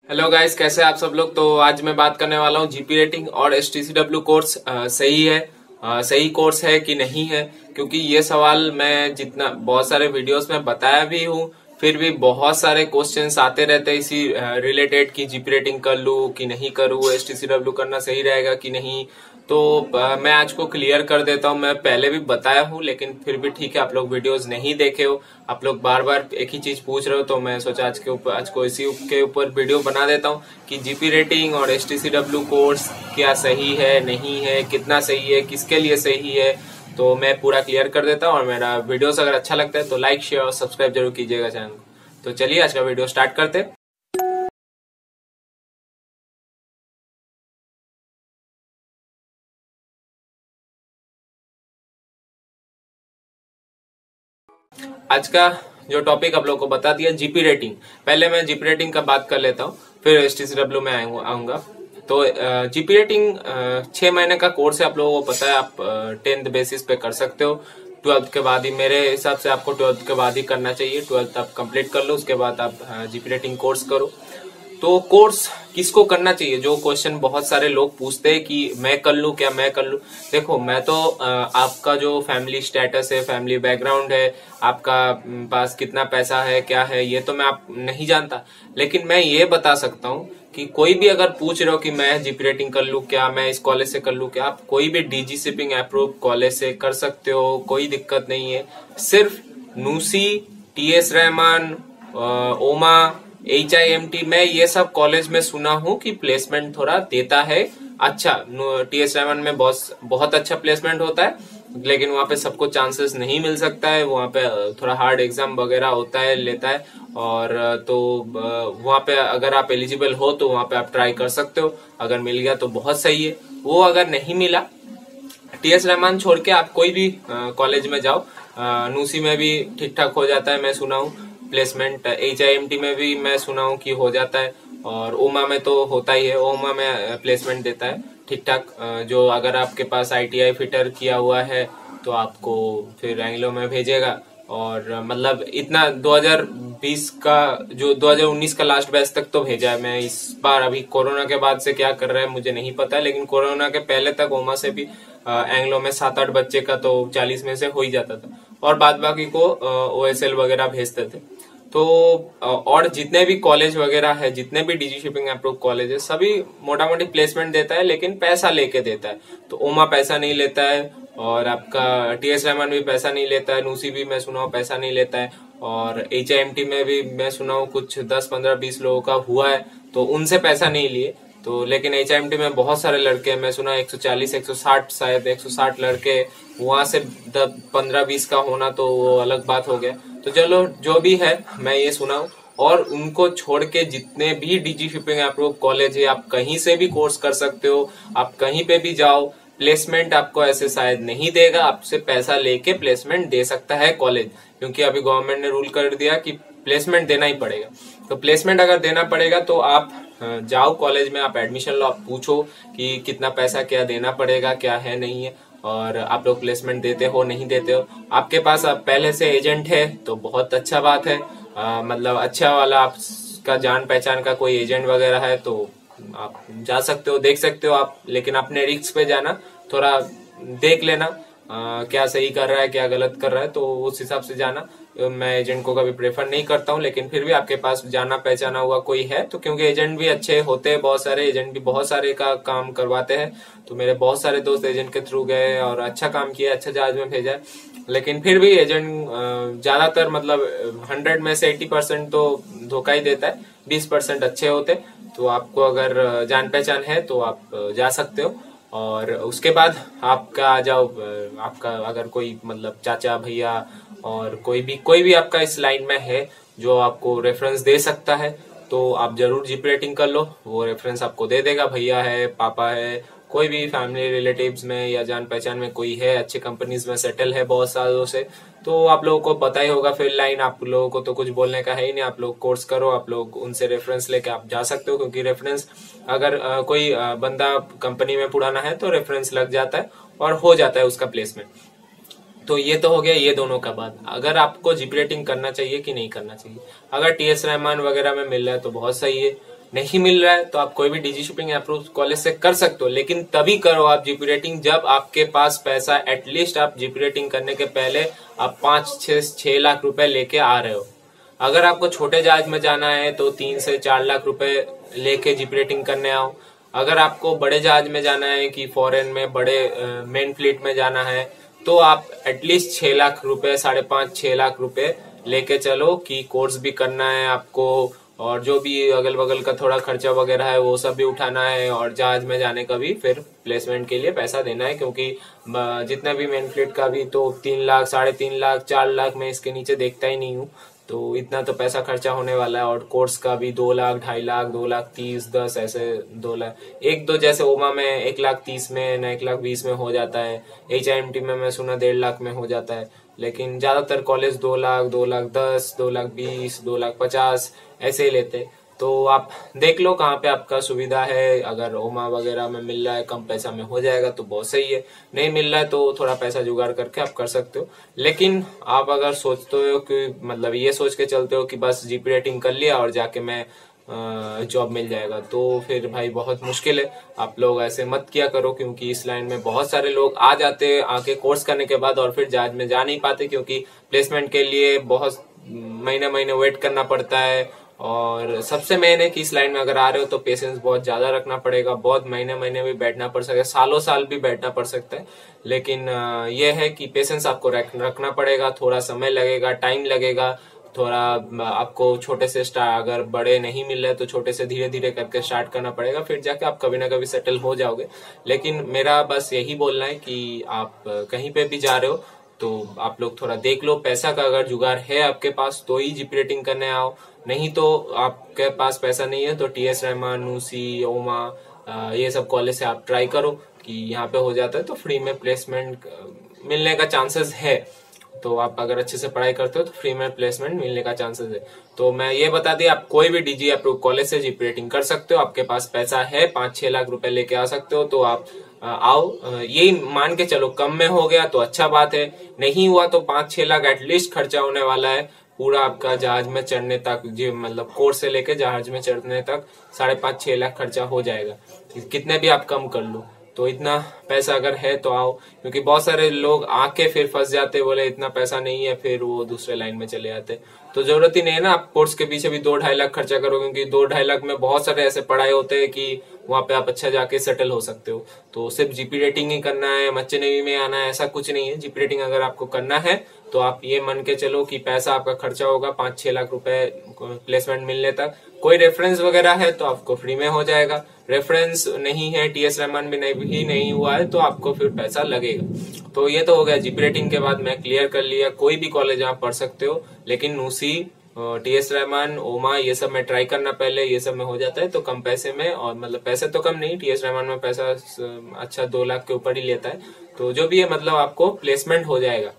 Hello guys, कैसे हैं आप सब लोग। तो आज मैं बात करने वाला हूँ जीपी रेटिंग और एसटीसीडब्ल्यू कोर्स सही है, सही कोर्स है कि नहीं है। क्योंकि ये सवाल मैं जितना बहुत सारे वीडियोस में बताया भी हूँ, फिर भी बहुत सारे क्वेश्चंस आते रहते हैं इसी रिलेटेड कि जीपी रेटिंग कर लूँ कि नहीं करूँ, एसटीसीडब्ल्यू करना सही रहेगा कि नहीं। तो मैं आज को क्लियर कर देता हूँ। मैं पहले भी बताया हूँ, लेकिन फिर भी ठीक है, आप लोग वीडियोस नहीं देखे हो, आप लोग बार बार एक ही चीज पूछ रहे हो, तो मैं सोचा आज को इसी के ऊपर वीडियो बना देता हूँ कि जीपी रेटिंग और एसटीसीडब्ल्यू कोर्स क्या सही है, नहीं है, कितना सही है, किसके लिए सही है। तो मैं पूरा क्लियर कर देता हूँ। और मेरा वीडियोस अगर अच्छा लगता है तो लाइक, शेयर और सब्सक्राइब जरूर कीजिएगा चैनल को। तो चलिए आज का वीडियो स्टार्ट करते हैं। आज का जो टॉपिक आप लोगों को बता दिया, जीपी रेटिंग। पहले मैं जीपी रेटिंग का बात कर लेता हूँ, फिर एसटीसीडब्ल्यू में आऊंगा। तो जीपी रेटिंग 6 महीने का कोर्स है, आप लोगों को पता है। आप 10th बेसिस पे कर सकते हो। 12th के बाद ही, मेरे हिसाब से आपको 12th के बाद ही करना चाहिए। 12th आप कंप्लीट कर लो, उसके बाद आप जीपी रेटिंग कोर्स करो। तो कोर्स किसको करना चाहिए, जो क्वेश्चन बहुत सारे लोग पूछते हैं कि मैं कर लूं क्या, मैं कर लूं। देखो, मैं तो आपका जो फैमिली स्टेटस है, फैमिली बैकग्राउंड है, आपका पास कितना पैसा है, क्या है, ये तो मैं आप नहीं जानता। लेकिन मैं ये बता सकता हूँ कि कोई भी अगर पूछ रहे हो कि मैं जीपी रेटिंग कर लूं क्या, मैं इस कॉलेज से कर लूं क्या, आप कोई भी डीजी शिपिंग अप्रूव कॉलेज से कर सकते हो, कोई दिक्कत नहीं है। सिर्फ नूसी, टीएस रहमान, ओमा, HIMT में ये सब कॉलेज में सुना हूँ कि प्लेसमेंट थोड़ा देता है। अच्छा, टीएस रहमान में बहुत अच्छा प्लेसमेंट होता है, लेकिन वहाँ पे सबको चांसेस नहीं मिल सकता है। वहाँ पे थोड़ा हार्ड एग्जाम वगैरह होता है, लेता है। और तो वहाँ पे अगर आप एलिजिबल हो तो वहाँ पे आप ट्राई कर सकते हो। अगर मिल गया तो बहुत सही है। वो अगर नहीं मिला, टीएस रहमान छोड़ के आप कोई भी कॉलेज में जाओ। नूसी में भी ठीक ठाक हो जाता है, मैं सुना हूँ प्लेसमेंट। HIMT में भी मैं सुना हूँ कि हो जाता है। और ओमा में तो होता ही है, ओमा में प्लेसमेंट देता है ठीक ठाक। जो अगर आपके पास ITI फिटर किया हुआ है तो आपको फिर एंग्लो में भेजेगा। और मतलब इतना 2020 का, जो 2019 का लास्ट बैच तक तो भेजा है। मैं इस बार अभी कोरोना के बाद से क्या कर रहा है मुझे नहीं पता, लेकिन कोरोना के पहले तक ओमा से भी एंग्लो में 7-8 बच्चे का तो 40 में से हो ही जाता था। और बाद बाकी को OSL वगैरह भेजते थे। तो और जितने भी कॉलेज वगैरह है, जितने भी डीजी शिपिंग अप्रूव कॉलेज है, सभी मोटा मोटी प्लेसमेंट देता है, लेकिन पैसा लेके देता है। तो ओमा पैसा नहीं लेता है, और आपका टीएस रहमान भी पैसा नहीं लेता है, नूसी भी मैं सुना हूँ पैसा नहीं लेता है। और HIMT में भी मैं सुना हूँ कुछ 10-15-20 लोगों का हुआ है, तो उनसे पैसा नहीं लिए। तो लेकिन HIMT में बहुत सारे लड़के हैं, मैं सुना 140, 160, शायद 160 लड़के। वहां से 15-20 का होना तो वो अलग बात हो गया। तो चलो, जो भी है, मैं ये सुना हूँ। और उनको छोड़ के जितने भी डीजी शिपिंग अप्रूव कॉलेज है, आप कहीं से भी कोर्स कर सकते हो। आप कहीं पे भी जाओ, प्लेसमेंट आपको ऐसे शायद नहीं देगा, आपसे पैसा लेके प्लेसमेंट दे सकता है कॉलेज। क्योंकि अभी गवर्नमेंट ने रूल कर दिया कि प्लेसमेंट देना ही पड़ेगा। तो प्लेसमेंट अगर देना पड़ेगा तो आप जाओ कॉलेज में, आप एडमिशन लो, आप पूछो कि कितना पैसा क्या देना पड़ेगा, क्या है नहीं है। और आप लोग प्लेसमेंट देते हो नहीं देते हो, आपके पास पहले से एजेंट है तो बहुत अच्छा बात है। मतलब अच्छा वाला आपका जान पहचान का कोई एजेंट वगैरह है तो आप जा सकते हो, देख सकते हो आप। लेकिन अपने रिस्क पे जाना, थोड़ा देख लेना क्या सही कर रहा है, क्या गलत कर रहा है, तो उस हिसाब से जाना। मैं एजेंट को कभी प्रेफर नहीं करता हूँ, लेकिन फिर भी आपके पास जाना पहचाना हुआ कोई है तो, क्योंकि एजेंट भी अच्छे होते हैं, बहुत सारे एजेंट भी बहुत सारे का काम करवाते हैं। तो मेरे बहुत सारे दोस्त एजेंट के थ्रू गए और अच्छा काम किया, अच्छा जहाज में भेजा है। लेकिन फिर भी एजेंट ज्यादातर, मतलब 100 में से 80% तो धोखा ही देता है, 20% अच्छे होते। तो आपको अगर जान पहचान है तो आप जा सकते हो। और उसके बाद आपका आ जाओ, आपका अगर कोई मतलब चाचा भैया और कोई भी आपका इस लाइन में है जो आपको रेफरेंस दे सकता है, तो आप जरूर जीपी रेटिंग कर लो। वो रेफरेंस आपको दे देगा, भैया है, पापा है, कोई भी फैमिली रिलेटिव्स में या जान पहचान में कोई है, अच्छे कंपनीज में सेटल है बहुत सालों से, तो आप लोगों को पता ही होगा फील्ड लाइन। आप लोगों को तो कुछ बोलने का है ही नहीं, आप लोग कोर्स करो, आप लोग उनसे रेफरेंस लेके आप जा सकते हो। क्योंकि रेफरेंस अगर कोई बंदा कंपनी में पुराना है तो रेफरेंस लग जाता है और हो जाता है उसका प्लेसमेंट। तो ये तो हो गया ये दोनों का बात। अगर आपको जीपी रेटिंग करना चाहिए कि नहीं करना चाहिए, अगर टीएस रहमान वगैरह में मिल रहा है तो बहुत सही है। नहीं मिल रहा है तो आप कोई भी डीजी शिपिंग अप्रूव कॉलेज से कर सकते हो, लेकिन तभी करो आप जीपी रेटिंग जब आपके पास पैसा, एटलीस्ट आप जीपी रेटिंग करने के पहले आप 5 से 6 लाख रुपए लेके आ रहे हो। अगर आपको छोटे जहाज में जाना है तो 3 से 4 लाख रुपए लेके जीपी रेटिंग करने आओ। अगर आपको बड़े जहाज में जाना है कि फॉरेन में बड़े मेन फ्लीट में जाना है तो आप एटलीस्ट 6 लाख रुपए, 5.5 6 लाख रुपए लेके चलो कि कोर्स भी करना है आपको, और जो भी अगल बगल का थोड़ा खर्चा वगैरह है वो सब भी उठाना है, और जहाज में जाने का भी फिर प्लेसमेंट के लिए पैसा देना है, क्योंकि जितना भी मेन फ्लीट का भी तो 3 लाख, 3.5 लाख, 4 लाख में इसके नीचे देखता ही नहीं हूँ। तो इतना तो पैसा खर्चा होने वाला है, और कोर्स का भी 2 लाख, 2.5 लाख, 2 लाख 30, 10 ऐसे 2 लाख, एक दो जैसे ओमा में 1 लाख 30 में ना 1 लाख 20 में हो जाता है। HIMT में मैं सुना 1.5 लाख में हो जाता है, लेकिन ज्यादातर कॉलेज 2 लाख, 2 लाख 10, 2 लाख 20, 2 लाख 50 ऐसे ही लेते। तो आप देख लो कहाँ पे आपका सुविधा है। अगर ओमा वगैरह में मिल रहा है कम पैसा में हो जाएगा तो बहुत सही है, नहीं मिल रहा है तो थोड़ा पैसा जुगाड़ करके आप कर सकते हो। लेकिन आप अगर सोचते हो कि मतलब ये सोच के चलते हो कि बस जीपी रेटिंग कर लिया और जाके मैं जॉब मिल जाएगा, तो फिर भाई बहुत मुश्किल है। आप लोग ऐसे मत किया करो, क्योंकि इस लाइन में बहुत सारे लोग आ जाते हैं आके कोर्स करने के बाद और फिर जहाज में जा नहीं पाते, क्योंकि प्लेसमेंट के लिए बहुत महीने महीने वेट करना पड़ता है। और सबसे मेन है कि इस लाइन में अगर आ रहे हो तो पेशेंस बहुत ज्यादा रखना पड़ेगा, बहुत महीने महीने भी बैठना पड़ सकता है, सालों साल भी बैठना पड़ सकता है। लेकिन यह है कि पेशेंस आपको रखना पड़ेगा, थोड़ा समय लगेगा, टाइम लगेगा, थोड़ा आपको छोटे से स्टार्ट, अगर बड़े नहीं मिल रहे तो छोटे से धीरे धीरे करके स्टार्ट करना पड़ेगा, फिर जाके आप कभी ना कभी सेटल हो जाओगे। लेकिन मेरा बस यही बोलना है कि आप कहीं पे भी जा रहे हो तो आप लोग थोड़ा देख लो, पैसा का अगर जुगाड़ है आपके पास तो ही जीपी रेटिंग करने आओ, नहीं तो आपके पास पैसा नहीं है तो TS रहमान, नूसी, ओमा ये सब कॉलेज से आप ट्राई करो कि यहाँ पे हो जाता है तो फ्री में प्लेसमेंट मिलने का चांसेस है। तो आप अगर अच्छे से पढ़ाई करते हो तो फ्री में प्लेसमेंट मिलने का चांसेस है। तो मैं ये बता दी, आप कोई भी डीजी अप्रूव कॉलेज से जीपी रेटिंग कर सकते हो, आपके पास पैसा है, 5-6 लाख रुपए लेके आ सकते हो तो आप आओ। यही मान के चलो कम में हो गया तो अच्छा बात है, नहीं हुआ तो 5-6 लाख एटलीस्ट खर्चा होने वाला है पूरा आपका जहाज में चढ़ने तक, जो मतलब कोर्स से लेके जहाज में चढ़ने तक 5.5-6 लाख खर्चा हो जाएगा, कितने भी आप कम कर लो। तो इतना पैसा अगर है तो आओ, क्योंकि बहुत सारे लोग आके फिर फंस जाते, बोले इतना पैसा नहीं है, फिर वो दूसरे लाइन में चले जाते। तो जरूरत ही नहीं है ना आप कोर्स के पीछे भी 2-2.5 लाख खर्चा करो, क्योंकि 2-2.5 लाख में बहुत सारे ऐसे पढ़ाई होते हैं कि वहां पे आप अच्छा जाके सेटल हो सकते हो। तो सिर्फ जीपी रेटिंग ही करना है, मच्चे नेवी में आना है, ऐसा कुछ नहीं है। जीपी रेटिंग अगर आपको करना है तो आप ये मान के चलो कि पैसा आपका खर्चा होगा 5-6 लाख रुपए प्लेसमेंट मिलने तक। कोई रेफरेंस वगैरह है तो आपको फ्री में हो जाएगा, रेफरेंस नहीं है, TS रहमान भी नहीं हुआ है तो आपको फिर पैसा लगेगा। तो ये तो हो गया जीपी रेटिंग के बाद मैं क्लियर कर लिया, कोई भी कॉलेज आप पढ़ सकते हो, लेकिन नूसी, TS रहमान, ओमा ये सब में ट्राई करना पहले, ये सब में हो जाता है तो कम पैसे में, और मतलब पैसे तो कम नहीं, TS रहमान में पैसा अच्छा 2 लाख के ऊपर ही लेता है। तो जो भी है मतलब आपको प्लेसमेंट हो जाएगा,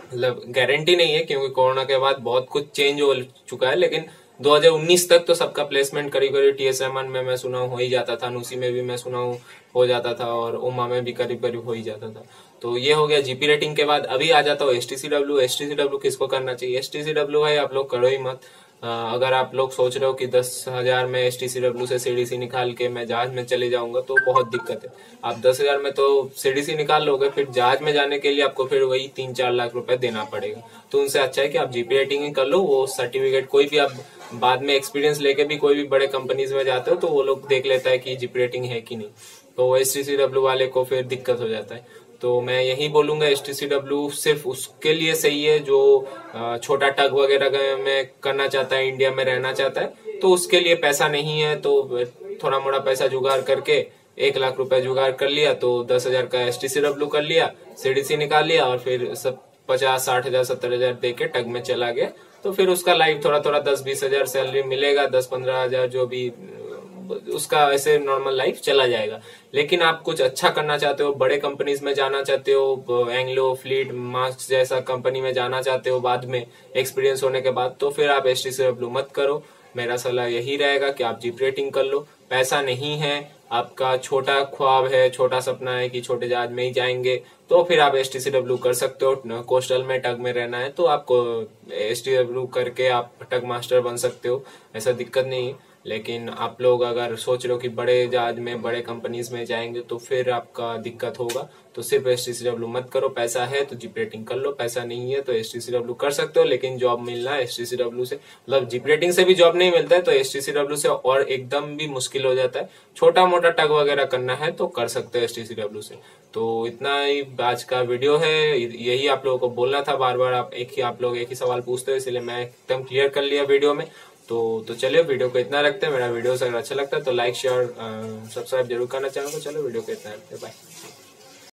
मतलब गारंटी नहीं है क्योंकि कोरोना के बाद बहुत कुछ चेंज हो चुका है, लेकिन 2019 तक तो सबका प्लेसमेंट करीब करीब TS रहमान में मैं सुना हूँ हो ही जाता था, नूसी में भी मैं सुना हूँ हो जाता था, और ओमा में भी करीब करीब हो ही जाता था। तो ये हो गया जीपी रेटिंग के बाद। अभी आ जाता हूँ STCW। STCW किसको करना चाहिए? STCW भाई आप लोग करो ही मत। अगर आप लोग सोच रहे हो कि 10,000 में STCW से CDC निकाल के मैं जहाज में चले जाऊंगा तो बहुत दिक्कत है। आप 10,000 में तो CDC निकाल लोगे, फिर जहाज में जाने के लिए आपको फिर वही 3-4 लाख रुपए देना पड़ेगा। तो उनसे अच्छा है कि आप जीपी रेटिंग ही कर लो। वो सर्टिफिकेट कोई भी आप बाद में एक्सपीरियंस लेके भी कोई भी बड़े कंपनीज में जाते हो तो वो लोग देख लेता है कि जीपी रेटिंग है कि नहीं, तो STCW वाले को फिर दिक्कत हो जाता है। तो मैं यही बोलूंगा STCW सिर्फ उसके लिए सही है जो छोटा टग वगैरह में करना चाहता है, इंडिया में रहना चाहता है, तो उसके लिए पैसा नहीं है तो थोड़ा मोड़ा पैसा जुगाड़ करके 1 लाख रुपए जुगाड़ कर लिया तो 10,000 का STCW कर लिया, CDC निकाल लिया, और फिर सब 50-60 हजार 70 हजार दे के टग में चला गया। तो फिर उसका लाइफ थोड़ा थोड़ा 10-20 हजार सैलरी मिलेगा, 10-15 हजार जो भी उसका ऐसे नॉर्मल लाइफ चला जाएगा। लेकिन आप कुछ अच्छा करना चाहते हो, बड़े कंपनीज में जाना चाहते हो, एंग्लो, फ्लीट, मार्क्स जैसा कंपनी में जाना चाहते हो बाद में एक्सपीरियंस होने के बाद, तो फिर आप STCW मत करो। मेरा सलाह यही रहेगा कि आप जीपी रेटिंग कर लो। पैसा नहीं है, आपका छोटा ख्वाब है, छोटा सपना है कि छोटे जहाज में ही जाएंगे, तो फिर आप STCW कर सकते हो। कोस्टल में टग में रहना है तो आपको STCW करके आप टग मास्टर बन सकते हो, ऐसा दिक्कत नहीं है। लेकिन आप लोग अगर सोच रहे हो कि बड़े जहाज में बड़े कंपनीज में जाएंगे तो फिर आपका दिक्कत होगा। तो सिर्फ HTCW मत करो। पैसा है तो जीपी रेटिंग कर लो, पैसा नहीं है तो HTCW कर सकते हो, लेकिन जॉब मिलना HTCW से, मतलब जीपी रेटिंग से भी जॉब नहीं मिलता है तो HTCW से और एकदम भी मुश्किल हो जाता है। छोटा मोटा टग वगैरह करना है तो कर सकते हो HTCW से। तो इतना ही आज का वीडियो है, यही आप लोगों को बोलना था। बार बार आप लोग एक ही सवाल पूछते हो, इसलिए मैं एकदम क्लियर कर लिया वीडियो में। तो चलिए वीडियो को इतना रखते हैं। मेरा वीडियो अगर अच्छा लगता है तो लाइक शेयर सब्सक्राइब जरूर करना चैनल को। चलो वीडियो को इतना रखते हैं, बाय।